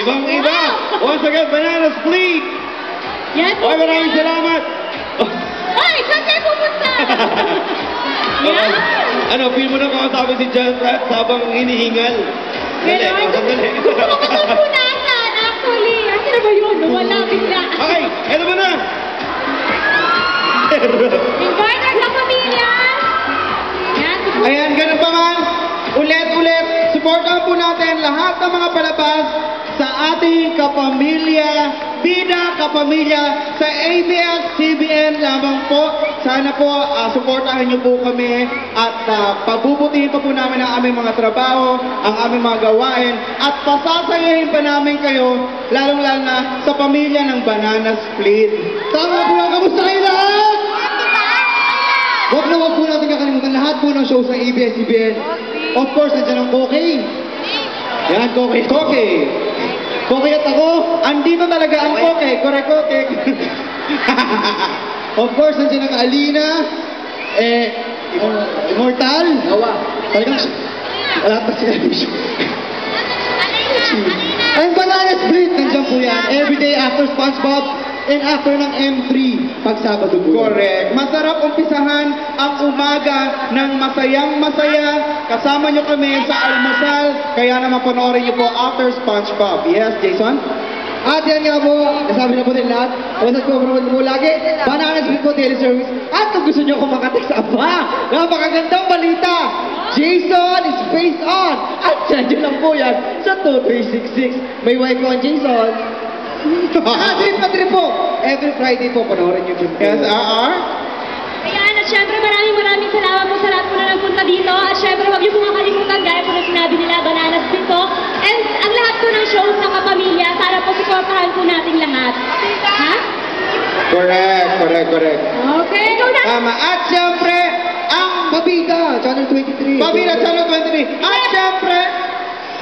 Ibang-iba! Once again, Banana Split! Yan po. Oy, maraming salamat! Ay, saan kayo pupunta? Yan! Ano, feel mo na kakasabi si John Pratt habang hinihingal? Dali, sandali. Gusto ko pupunasan, actually. Ano na ba yun? Wala bigla. Okay, eto mo na! Inverter sa pamilya! Yan, Ayan, ganun pa man. Ulit-ulit, supportahan po natin lahat ng mga palabas sa ating kapamilya, bida kapamilya, sa ABS-CBN lamang po. Sana po, supportahan niyo po kami at pabubutihin pa po namin ang aming mga trabaho, ang aming mga gawain, at pasasayahin pa namin kayo, lalong-lalo na sa pamilya ng Banana Split. Tama po lang, kamusta kayo lahat? Huwag po natin kakalimutan lahat po ng show sa ABS-CBN. Of course, nandiyan ang Kokey. Yan, Kokey. Kokey at ako, andito talaga ang Kokey. Correct, Kokey. Of course, nandiyan ang Alina. Immortal. Talagang, wala pa sila dito. Ang Banana Split, nandiyan po yan. Everyday after SpongeBob and after ng M3, pag Sabado po. Correct. Masarap umpisahan ang umaga ng masayang-masaya. Kasama nyo kami sa almusal. Kaya naman panoorin nyo po after SpongeBob. Yes, Jason? At yan nga po, nasabi na po din lahat. Wasat po po lagi. Banana Split po teleservice. At kung gusto nyo kumakateks napakagandang balita. Jason is face on. At dyan lang po yan sa 2366. May wife ko ang Jason. Trip po. Every Friday po, panoorin nyo dyan. Yes, Ayan, at syempre maraming salamat po sa lahat po na nagpunta dito. At syempre, huwag niyo po makalimutan, gaya po na sinabi nila, Banana Split po. And ang lahat po ng shows ng kapamilya, sana po supportahan po natin lahat. Ha? Correct. Okay, ikaw na. Tama. At syempre, ang Pabida, Channel 23. Pabida, Channel 23. At syempre,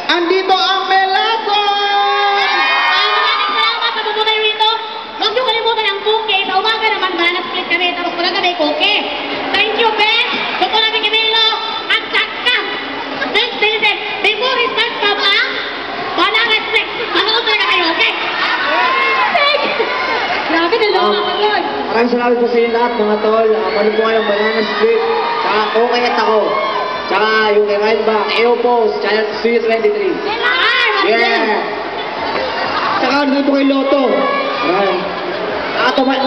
andito ang Melason! Maraming salamat sa pupunta nyo rito. Huwag niyo kalimutan ang Poke. Sa umaga naman, Banana Split kami. Tapos pagkagabi, Poke. Thank you, Ben. Gusto namin Camilo. At saka, next Wednesday, before we start pa ba, Banana Split. Manood talaga kayo, okay? Thank you. Grabe, dalawa ako yun. Maraming salamat po sa inyo lahat, mga tol. Manood po kayo ng Banana Split. Tsaka okay at ako. Tsaka yung kay Ryan ba, AO Post, Channel 23. Yeah! Tsaka ano po kay Lotto.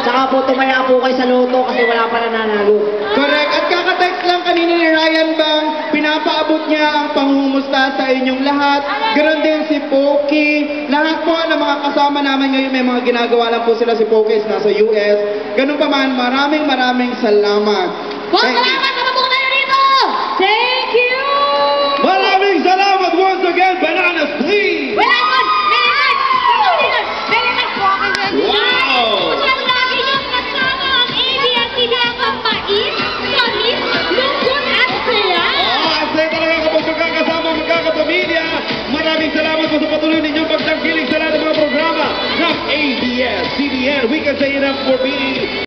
Tsaka po tumaya po kayo sa loto kasi wala pa nananalo. Correct. At kakatext lang kanina ni Ryan Bang, pinapaabot niya ang pangungumusta sa inyong lahat. Ganon din si Pokey. Lahat po ng mga kasama namin ngayon, may mga ginagawa lang po sila. Si Pokey is nasa US. Ganon pa man, maraming salamat. Salamat sa pupunta nyo rito. Thank you. Maraming salamat once again, Banana Split! Wow! Magkakapamilya, maraming salamat po sa patuloy ninyong pagtangkilik sa lahat ng mga programa ng ABS-CBN. We can say enough for being